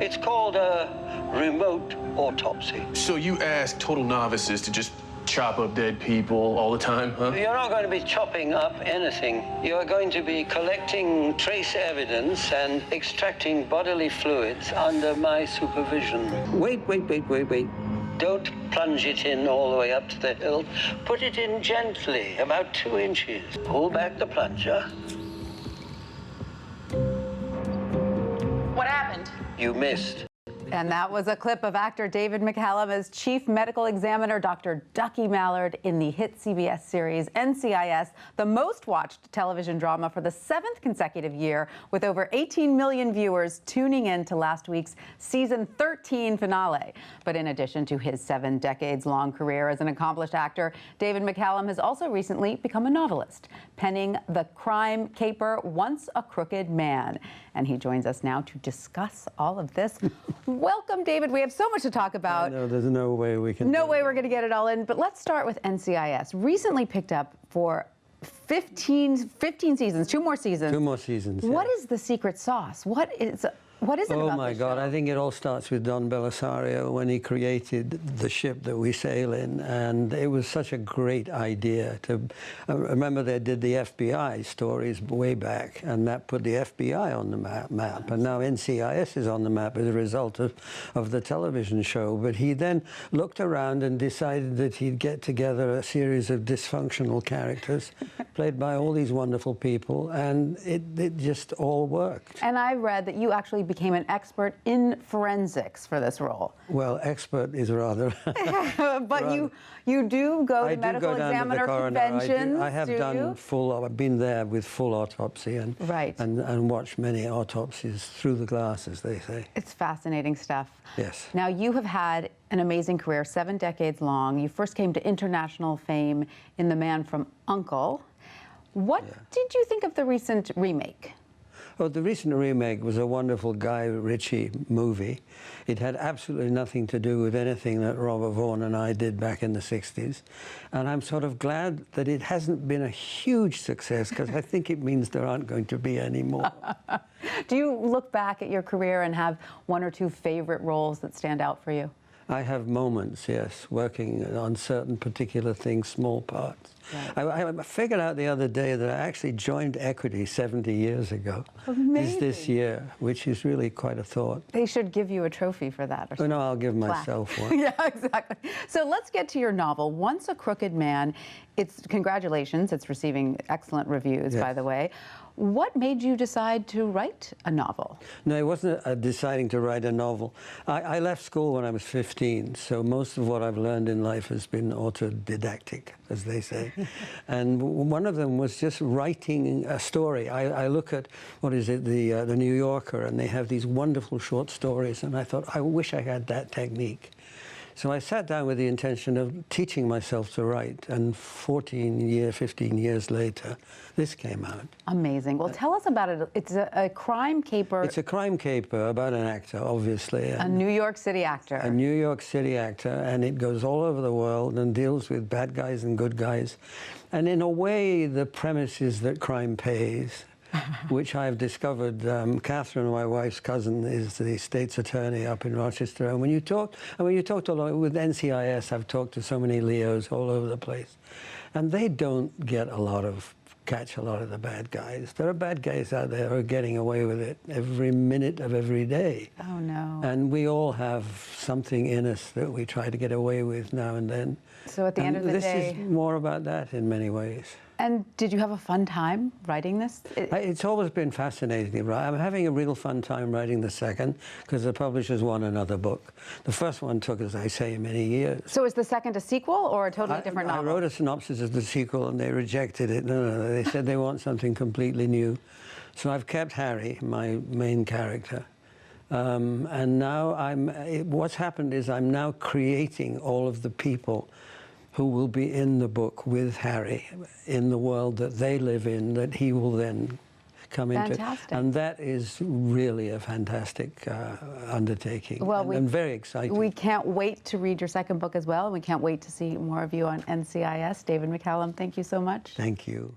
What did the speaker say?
It's called a remote autopsy. So you ask total novices to just chop up dead people all the time, huh? You're not going to be chopping up anything. You're going to be collecting trace evidence and extracting bodily fluids under my supervision. Wait. Don't plunge it in all the way up to the hilt. Put it in gently, about 2 inches. Pull back the plunger. What happened? You missed. And that was a clip of actor David McCallum as Chief Medical Examiner Dr. Ducky Mallard in the hit CBS series NCIS, the most watched television drama for the 7th consecutive year, with over 18 million viewers tuning in to last week's season 13 finale. But in addition to his 7 decades-long career as an accomplished actor, David McCallum has also recently become a novelist, penning the crime caper Once a Crooked Man. And he joins us now to discuss all of this. Welcome, David. We have so much to talk about. No, there's no way we can. No way we're going to get it all in. But let's start with NCIS. Recently picked up for 15 seasons, 2 more seasons. 2 more seasons. What is the secret sauce? What is it about Oh my God, I think it all starts with Don Belisario when he created the ship that we sail in, and it was such a great idea to remember they did the FBI stories way back, and that put the FBI on the map, and now NCIS is on the map as a result of the television show. But he then looked around and decided that he'd get together a series of dysfunctional characters played by all these wonderful people, and it just all worked. And I read that you actually became an expert in forensics for this role. Well, expert is rather... But you do go to medical examiner conventions, I have done full... I've been there with full autopsy and, right. and watched many autopsies through the glass, as they say. It's fascinating stuff. Yes. Now, you have had an amazing career, 7 decades long. You first came to international fame in The Man from U.N.C.L.E. What did you think of the recent remake? Oh, the recent remake was a wonderful Guy Ritchie movie. It had absolutely nothing to do with anything that Robert Vaughn and I did back in the 60s. And I'm sort of glad that it hasn't been a huge success, because I think it means there aren't going to be any more. Do you look back at your career and have 1 or 2 favorite roles that stand out for you? I have moments, yes, working on certain particular things, small parts. Right. I figured out the other day that I actually joined Equity 70 years ago. Amazing. This year, which is really quite a thought. They should give you a trophy for that. Or oh, no, I'll give myself one. Yeah, exactly. So let's get to your novel, Once a Crooked Man. Congratulations, it's receiving excellent reviews, by the way. What made you decide to write a novel? No, it wasn't deciding to write a novel. I left school when I was 15, so most of what I've learned in life has been autodidactic, as they say. And one of them was just writing a story. I look at, what is it, the New Yorker, and they have these wonderful short stories, and I thought, I wish I had that technique. So I sat down with the intention of teaching myself to write, and 15 years later, this came out. Amazing. Well, tell us about it. It's a crime caper. It's a crime caper about an actor, obviously. A New York City actor. A New York City actor, and it goes all over the world and deals with bad guys and good guys. And in a way, the premise is that crime pays. Which I've discovered. Catherine, my wife's cousin, is the state's attorney up in Rochester. And when you talk to a lot with NCIS, I've talked to so many Leos all over the place, and they don't catch a lot of the bad guys. There are bad guys out there who are getting away with it every minute of every day. Oh no! And we all have something in us that we try to get away with now and then. So at the end of the day, this is more about that in many ways. And did you have a fun time writing this? It's always been fascinating. I'm having a real fun time writing the second, because the publishers want another book. The first one took, as I say, many years. So is the second a sequel or a totally different novel? I wrote a synopsis of the sequel, and they rejected it. No, they said they want something completely new. So I've kept Harry, my main character. And now what's happened is I'm now creating all of the people who will be in the book with Harry in the world that they live in, that he will then come into. And that is really a fantastic undertaking, well, and very exciting. We can't wait to read your second book as well. We can't wait to see more of you on NCIS. David McCallum, thank you so much. Thank you.